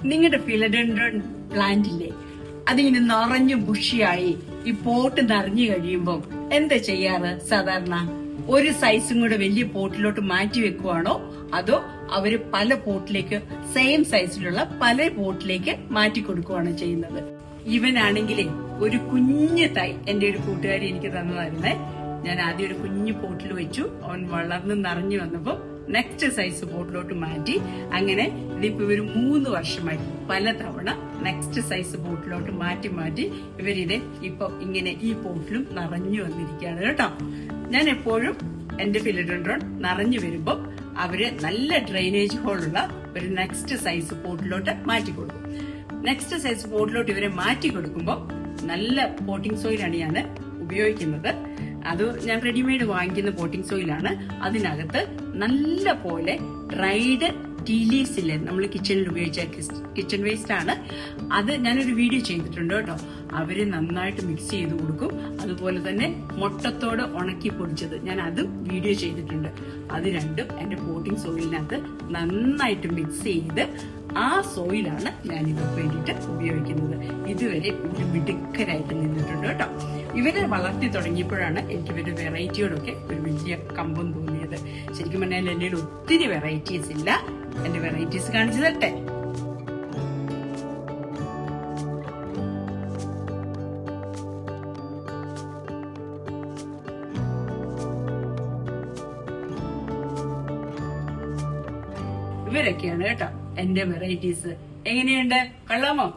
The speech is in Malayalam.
നിങ്ങളുടെ ഫിലഡെൻഡ്രോൺ പ്ലാന്റ് ഇല്ലേ, അതിങ്ങനെ നിറഞ്ഞു ബുഷിയായി ഈ പോട്ട് നിറഞ്ഞു കഴിയുമ്പോൾ എന്താ ചെയ്യാറ്? സാധാരണ ഒരു സൈസും കൂടെ വലിയ പോട്ടിലോട്ട് മാറ്റി വെക്കുവാണോ, അതോ അവര് പല പോട്ടിലേക്ക് സെയിം സൈസിലുള്ള പല പോട്ടിലേക്ക് മാറ്റി കൊടുക്കുവാണോ ചെയ്യുന്നത്? ഇവനാണെങ്കിലേ ഒരു കുഞ്ഞു തൈ എന്റെ ഒരു കൂട്ടുകാരി എനിക്ക് തന്നതായിരുന്നേ. ഞാൻ ആദ്യം ഒരു കുഞ്ഞു പോട്ടിൽ വെച്ചു. അവൻ വളർന്ന് നിറഞ്ഞു വന്നപ്പോ നെക്സ്റ്റ് സൈസ് പോട്ടിലോട്ട് മാറ്റി. അങ്ങനെ ഇതിപ്പോ ഇവര് 3 വർഷമായി പലതവണ നെക്സ്റ്റ് സൈസ് പോട്ടിലോട്ട് മാറ്റി മാറ്റി ഇവരിത് ഇപ്പൊ ഇങ്ങനെ ഈ പോട്ടിലും നിറഞ്ഞു വന്നിരിക്കുകയാണ് കേട്ടോ. ഞാൻ എപ്പോഴും എന്റെ ഫിലഡെൻഡ്രോൺ നിറഞ്ഞു വരുമ്പോ അവര് നല്ല ഡ്രെയിനേജ് ഹോളുള്ള ഒരു നെക്സ്റ്റ് സൈസ് പോട്ടിലോട്ട് മാറ്റി കൊടുക്കും. നെക്സ്റ്റ് സൈസ് പോട്ടിലോട്ട് ഇവരെ മാറ്റി കൊടുക്കുമ്പോൾ നല്ല പോട്ടിംഗ് സോയിലാണ് ഞാൻ ഉപയോഗിക്കുന്നത്. അത് ഞാൻ റെഡിമെയ്ഡ് വാങ്ങിക്കുന്ന പോട്ടിംഗ് സോയിലാണ്. അതിനകത്ത് നല്ല പോലെ ഡ്രൈഡ് ടീ ലീവ്സ് ഇല്ലേ, നമ്മൾ കിച്ചണിൽ ഉപയോഗിച്ച കിച്ചൺ വേസ്റ്റ് ആണ്. അത് ഞാനൊരു വീഡിയോ ചെയ്തിട്ടുണ്ട് കേട്ടോ. അവര് നന്നായിട്ട് മിക്സ് ചെയ്ത് കൊടുക്കും. അതുപോലെ തന്നെ മുട്ടത്തോട് ഉണക്കി പൊടിച്ചത് ഞാൻ അതും വീഡിയോ ചെയ്തിട്ടുണ്ട്. അത് രണ്ടും എന്റെ പോട്ടിംഗ് സോയിലിനകത്ത് നന്നായിട്ട് മിക്സ് ചെയ്ത് ആ സോയിലാണ് ഞാൻ ഇവർക്ക് വേണ്ടിയിട്ട് ഉപയോഗിക്കുന്നത്. ഇതുവരെ ഒരു മിടുക്കരായിട്ട് നിന്നിട്ടുണ്ട് കേട്ടോ. ഇവരെ വളർത്തി തുടങ്ങിയപ്പോഴാണ് എനിക്ക് ഇവരുടെ വെറൈറ്റിയോടൊക്കെ ഒരു വലിയ കമ്പം തോന്നിയത്. ശരിക്കും പറഞ്ഞാൽ എന്റെ ഒത്തിരി വെറൈറ്റീസ് ഇല്ല. എന്റെ വെറൈറ്റീസ് കാണിച്ചു തരട്ടെ. ഇവരൊക്കെയാണ് കേട്ടോ എന്റെ വെറൈറ്റീസ്. എങ്ങനെയുണ്ട്? കൊള്ളാമോ?